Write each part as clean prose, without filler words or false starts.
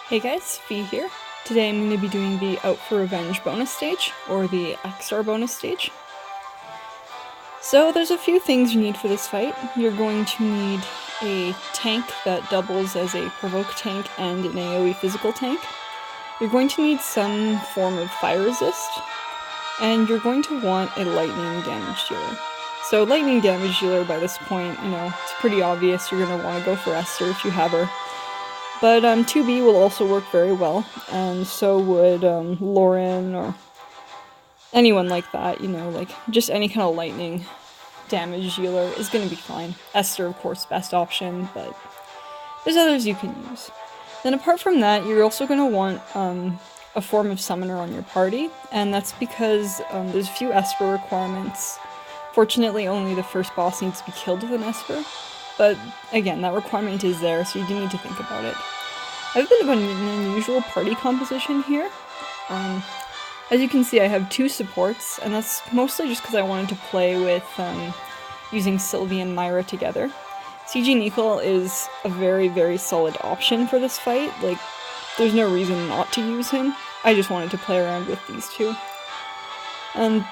Hey guys, Fee here. Today I'm going to be doing the Out for Revenge bonus stage, or the Akstar bonus stage. So there's a few things you need for this fight. You're going to need a tank that doubles as a provoke tank and an AoE physical tank. You're going to need some form of fire resist, and you're going to want a lightning damage dealer. So lightning damage dealer by this point, it's pretty obvious you're going to want to go for Esther if you have her. But 2B will also work very well, and so would Lauren or anyone like that, like just any kind of lightning damage dealer is going to be fine. Esther, of course, best option, but there's others you can use. Then apart from that, you're also going to want a form of summoner on your party, and that's because there's a few Esper requirements. Fortunately, only the first boss needs to be killed with an Esper. But again, that requirement is there, so you do need to think about it. I have a bit of an unusual party composition here. As you can see, I have two supports, and that's mostly just because I wanted to play with using Sylvie and Myra together. CG Nickel is a very, very solid option for this fight. Like, there's no reason not to use him. I just wanted to play around with these two. And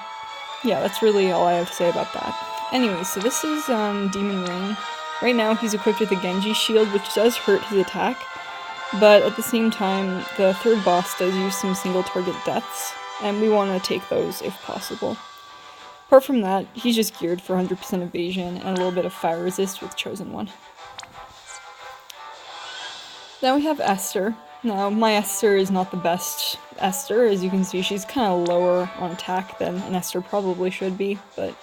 yeah, that's really all I have to say about that. Anyway, so this is Demon Rain. Right now he's equipped with a Genji shield, which does hurt his attack, but at the same time, the third boss does use some single target deaths, and we want to take those if possible. Apart from that, he's just geared for 100% evasion and a little bit of fire resist with Chosen One. Then we have Esther. Now, my Esther is not the best Esther. As you can see, she's kind of lower on attack than an Esther probably should be, but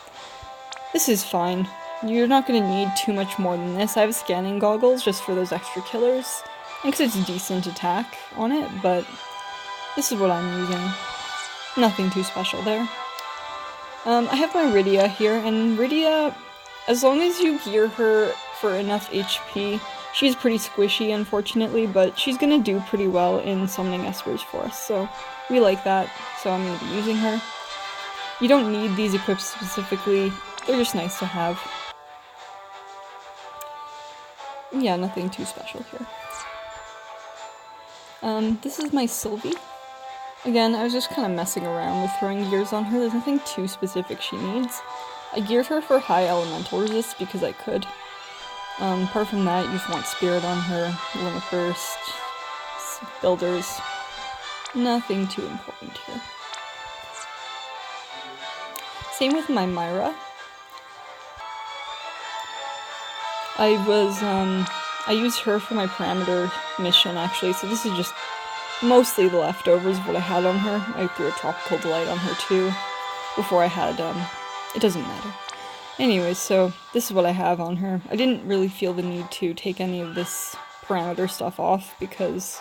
this is fine. You're not going to need too much more than this. I have scanning goggles just for those extra killers, and because it's decent attack on it, but this is what I'm using. Nothing too special there. I have my Rydia here, and Rydia, as long as you gear her for enough HP, she's pretty squishy, unfortunately, but she's going to do pretty well in summoning Espers for us, so we like that, so I'm going to be using her. You don't need these equips specifically, they're just nice to have. Yeah, nothing too special here. This is my Sylvie. Again, I was just kind of messing around with throwing gears on her. There's nothing too specific she needs. I geared her for high elemental resist because I could. Apart from that, you just want Spirit on her, Limit Burst, Builders. Nothing too important here. Same with my Myra. I used her for my parameter mission, actually, so this is just mostly the leftovers of what I had on her. I threw a Tropical Delight on her, too, before I had, it doesn't matter. Anyways, so this is what I have on her. I didn't really feel the need to take any of this parameter stuff off, because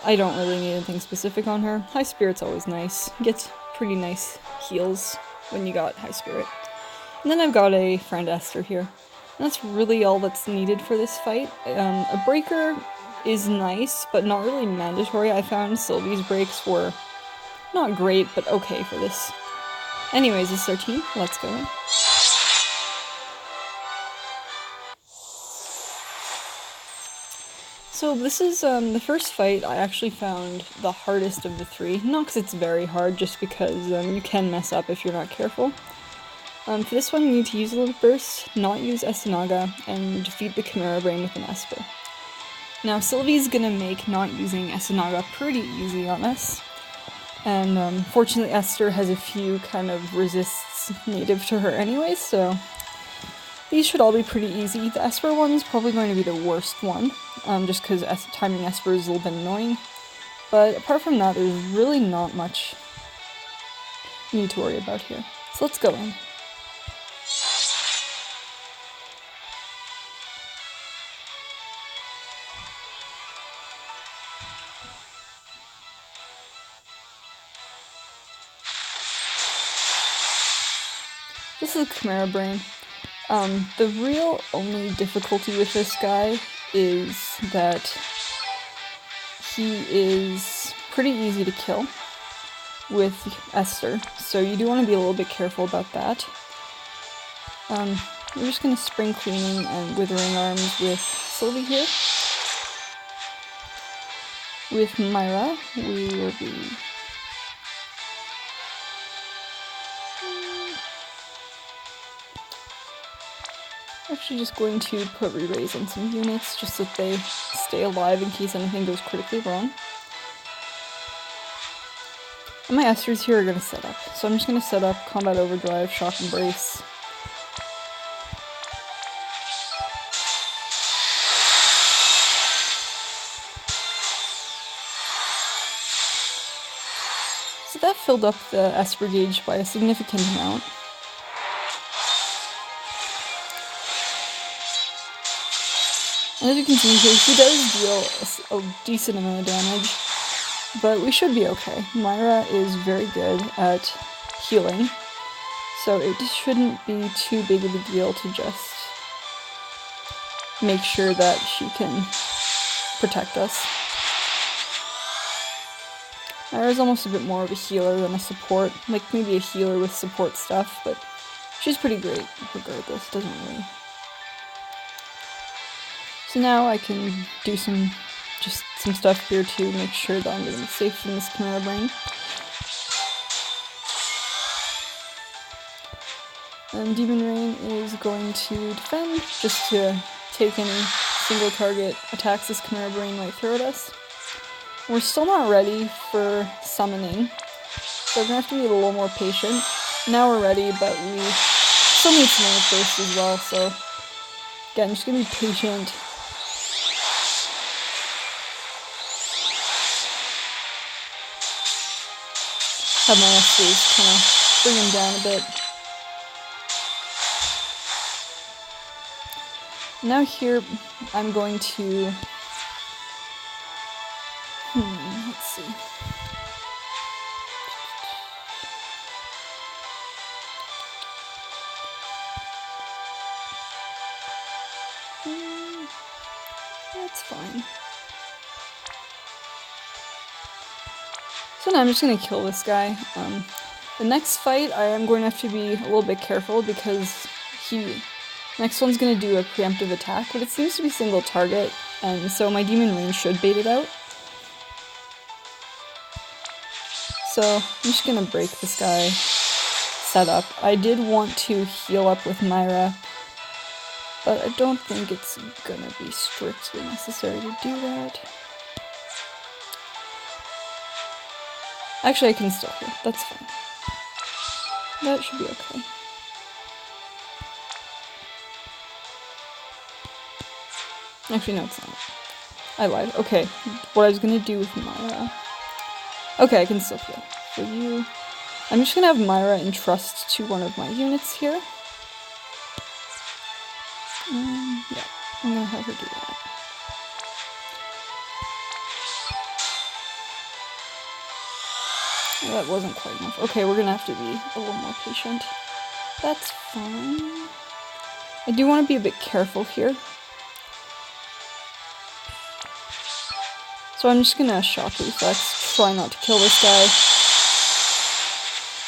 I don't really need anything specific on her. High Spirit's always nice. Gets pretty nice heals when you got High Spirit. And then I've got a friend Esther here. And that's really all that's needed for this fight. A breaker is nice, but not really mandatory. I found Sylvie's breaks were not great, but okay for this. Anyways, this is our team. Let's go in. So this is the first fight I actually found the hardest of the three. Not because it's very hard, just because you can mess up if you're not careful. For this one, you need to use a Limit Burst, not use Esanaga, and defeat the Chimera Brain with an Esper. Now, Sylvie's gonna make not using Esanaga pretty easy on us, and fortunately Esther has a few kind of resists native to her anyway, so these should all be pretty easy. The Esper one's probably going to be the worst one, just because timing Esper is a little bit annoying, but apart from that, there's really not much you need to worry about here. So let's go in. This is Chimera Brain. The real only difficulty with this guy is that he is pretty easy to kill with Esther, so you do want to be a little bit careful about that. We're just going to Spring Cleaning and Withering Arms with Sylvie here. With Myra, we will be actually just going to put re-raise on some units just so that they stay alive in case anything goes critically wrong. And my Esters here are going to set up. So I'm just going to set up Combat Overdrive, Shock Embrace. So that filled up the Esper gauge by a significant amount. And as you can see here, he does deal a decent amount of damage, but we should be okay. Myra is very good at healing, so it shouldn't be too big of a deal to just make sure that she can protect us. Myra's almost a bit more of a healer than a support, like maybe a healer with support stuff, but she's pretty great regardless, doesn't really. So now I can do some stuff here to make sure that I'm getting safe from this Chimera Brain. And Demon Rain is going to defend, just to take any single target attacks this Chimera Brain might throw at us. We're still not ready for summoning, so we're going to have to be a little more patient. Now we're ready, but we still need some mana first as well, so again, just going to be patient. Have my Esters kind of bring him down a bit. Now here, I'm going to... let's see. That's fine. So now I'm just going to kill this guy. The next fight, I am going to have to be a little bit careful because next one's going to do a preemptive attack, but it seems to be single target, and so my Demon Rain should bait it out. So I'm just going to break this guy setup. I did want to heal up with Myra, but I don't think it's going to be strictly necessary to do that. Actually, I can still heal. That's fine. That should be okay. Actually, no, it's not. I lied. Okay, what I was gonna do with Myra... Okay, I can still heal. For you... I'm just gonna have Myra entrust to one of my units here. Yeah, I'm gonna have her do that. That wasn't quite enough. Okay, we're gonna have to be a little more patient. That's fine. I do want to be a bit careful here. So I'm just gonna Shock Reflex, try not to kill this guy.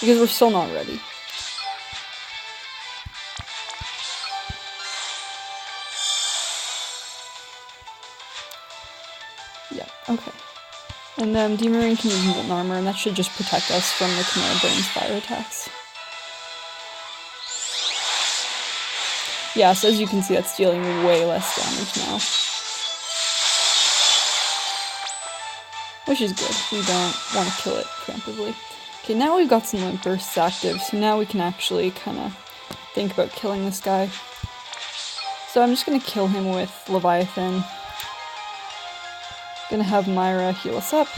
Because we're still not ready. Yeah, okay. And then Demon Rain can use Molten Armor, and that should just protect us from the Chimera Brain's fire attacks. Yeah, so as you can see, that's dealing way less damage now. Which is good. We don't want to kill it preemptively. Okay, now we've got some Limp Bursts active, so now we can actually kind of think about killing this guy. So I'm just going to kill him with Leviathan. Gonna have Myra heal us up.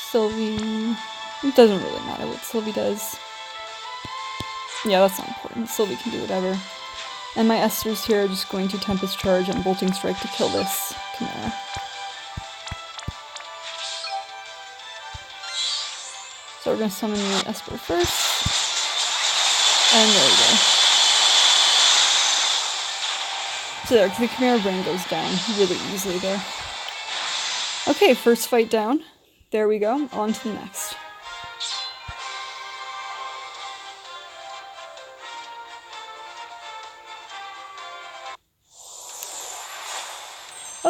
Sylvie... It doesn't really matter what Sylvie does. Yeah, that's not important. Sylvie can do whatever. And my Esters here are just going to Tempest Charge and Bolting Strike to kill this Chimera. So we're gonna summon the Esper first. And there we go. So there, the Chimera Brain goes down really easily there. Okay, first fight down. There we go, on to the next.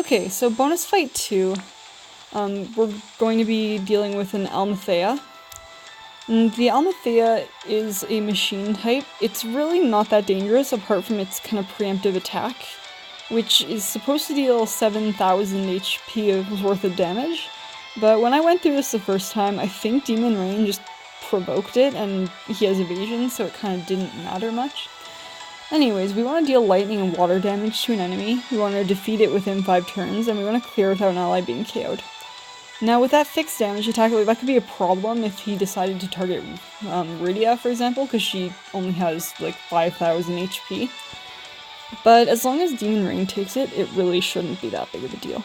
Okay, so bonus fight 2. We're going to be dealing with an Almathea. And the Almathea is a machine type. It's really not that dangerous apart from its kind of preemptive attack, which is supposed to deal 7,000 HP worth of damage. But when I went through this the first time, I think Demon Rain just provoked it, and he has evasion, so it kind of didn't matter much. Anyways, we want to deal lightning and water damage to an enemy, we want to defeat it within 5 turns, and we want to clear without an ally being KO'd. Now with that fixed damage attack, that could be a problem if he decided to target Rydia, for example, because she only has like 5,000 HP. But as long as Demon Rain takes it, it really shouldn't be that big of a deal.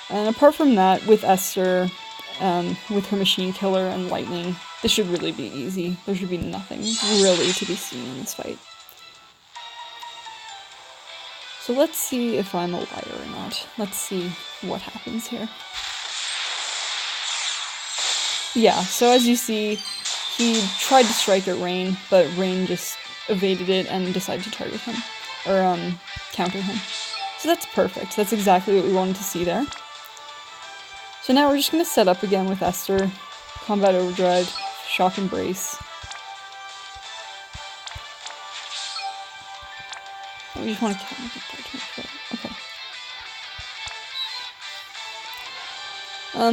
And apart from that, with Esther, with her Machine Killer and Lightning, this should really be easy. There should be nothing really to be seen in this fight. So let's see if I'm a liar or not. Let's see what happens here. Yeah, so as you see, he tried to strike at Rain, but Rain just evaded it and decided to target him. Or, counter him. So that's perfect. That's exactly what we wanted to see there. So now we're just going to set up again with Esther. Combat Overdrive, Shock Embrace. We just want to count. Okay.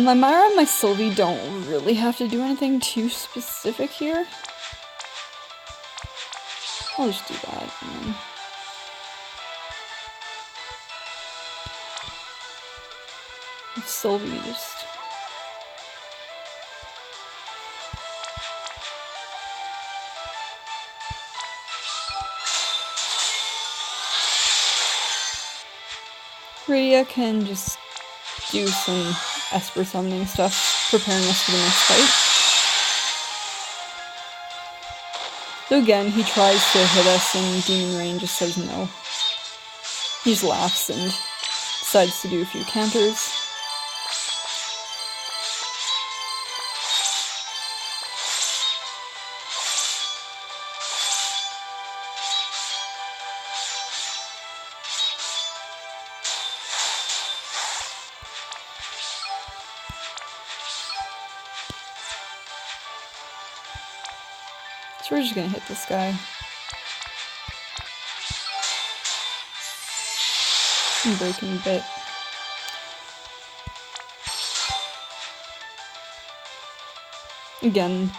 My Myra and my Sylvie don't really have to do anything too specific here. I'll just do that. And then Sylvie just... Rydia can just do some Esper summoning stuff, preparing us for the next fight. So again, he tries to hit us and Demon Rain just says no. He just laughs and decides to do a few counters. So we're just gonna hit this guy. And break him a bit. Again,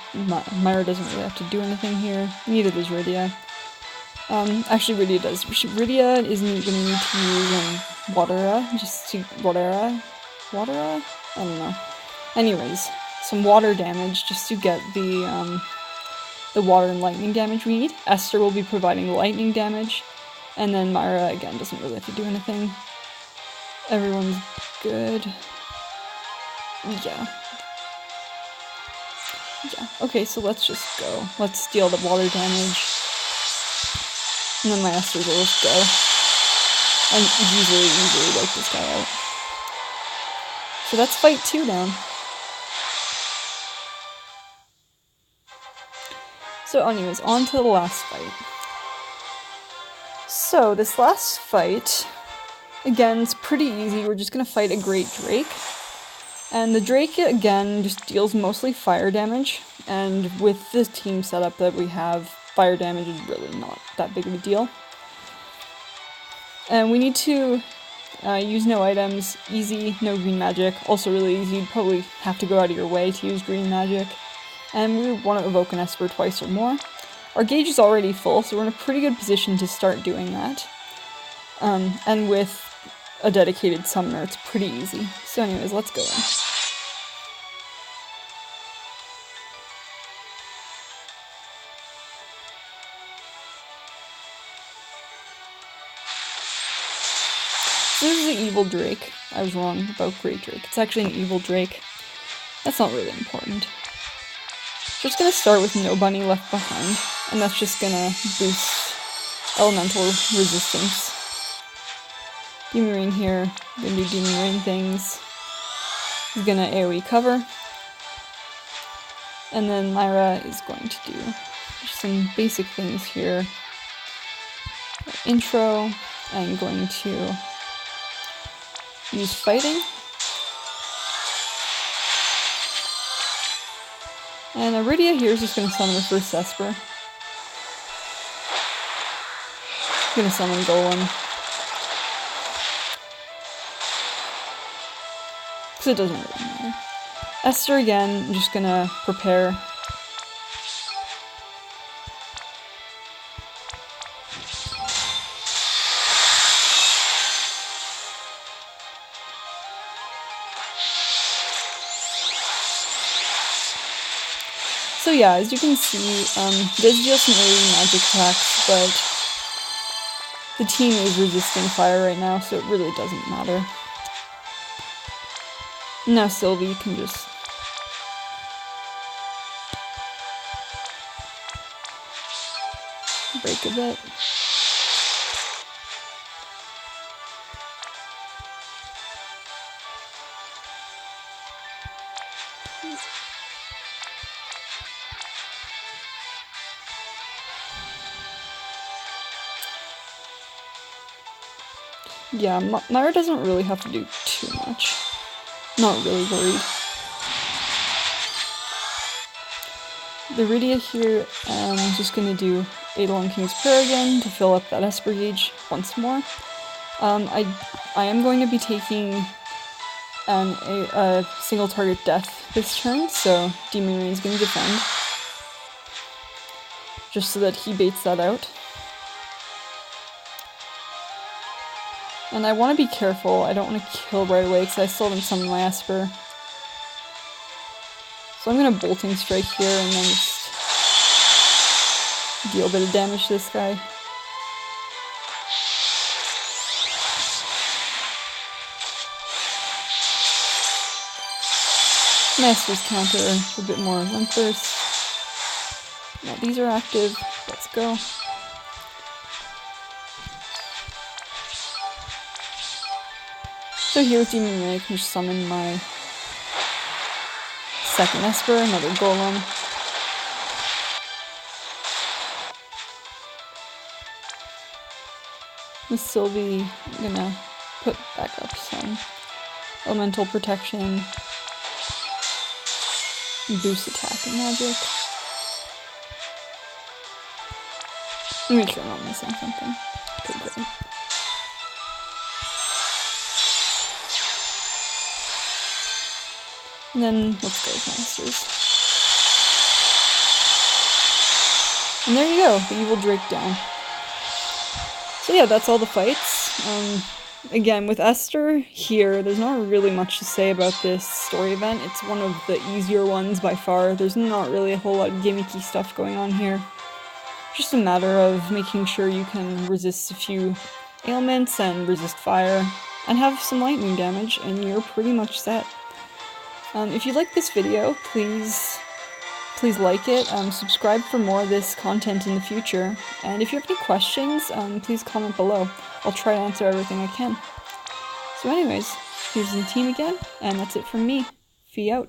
Myra doesn't really have to do anything here. Neither does Rydia. Actually Rydia does. Rydia isn't going to need to use Watera, just to... Watera? I don't know. Anyways, some water damage just to get the water and lightning damage we need. Esther will be providing the lightning damage, and then Myra, again, doesn't really have to do anything. Everyone's good. Yeah. Okay, so let's just go. Let's deal the water damage. And then my Esther's will just go. And easily wipe this guy out. So that's fight 2 down. So anyways, on to the last fight. So this last fight, again, it's pretty easy. We're just gonna fight a Great Drake. And the Drake, again, just deals mostly fire damage. And with this team setup that we have, fire damage is really not that big of a deal. And we need to use no items, easy, no green magic, also really easy. You'd probably have to go out of your way to use green magic. And we want to evoke an Esper twice or more. Our gauge is already full, so we're in a pretty good position to start doing that. And with a dedicated summoner, it's pretty easy. So anyways, let's go in. So this is an evil Drake. I was wrong about Great Drake. It's actually an evil Drake. That's not really important. We're just gonna start with no bunny left behind, and that's just gonna boost elemental resistance. Demon Rain here, gonna do Demon Rain things. He's gonna AoE cover. And then Myra is going to do just some basic things here. Intro, I'm going to use fighting. And Rydia here is just going to summon her first Esper. Going to summon Golem. Because it doesn't really matter. Esther again, I'm just going to prepare. So yeah, as you can see, he does deal some early magic attacks, but the team is resisting fire right now, so it really doesn't matter. Now Sylvie can just break a bit. Yeah, Myra doesn't really have to do too much. Not really worried. The Rydia here, I'm just gonna do Eidolon King's Prayer again to fill up that Esper gauge once more. I am going to be taking a single target death this turn, so Demon Rain is going to defend. Just so that he baits that out. And I want to be careful, I don't want to kill right away because I still haven't summoned my Esper. So I'm going to Bolting Strike here and then just deal a bit of damage to this guy. My Esper's counter a bit more Limp Burst. Now these are active, let's go. So here with Demon Ray, I can just summon my second Esper, another Golem. With Sylvie, I'm gonna put back up some elemental protection, boost attack and magic. Make sure I'm not missing something. Okay, great. And then let's go with Masters. And there you go, the Evil Drake down. So yeah, that's all the fights. Again, with Esther here, there's not really much to say about this story event. It's one of the easier ones by far. There's not really a whole lot of gimmicky stuff going on here. Just a matter of making sure you can resist a few ailments and resist fire, and have some lightning damage, and you're pretty much set. If you like this video, please like it, subscribe for more of this content in the future, and if you have any questions, please comment below. I'll try to answer everything I can. So anyways, here's the team again, and that's it from me. Fee out.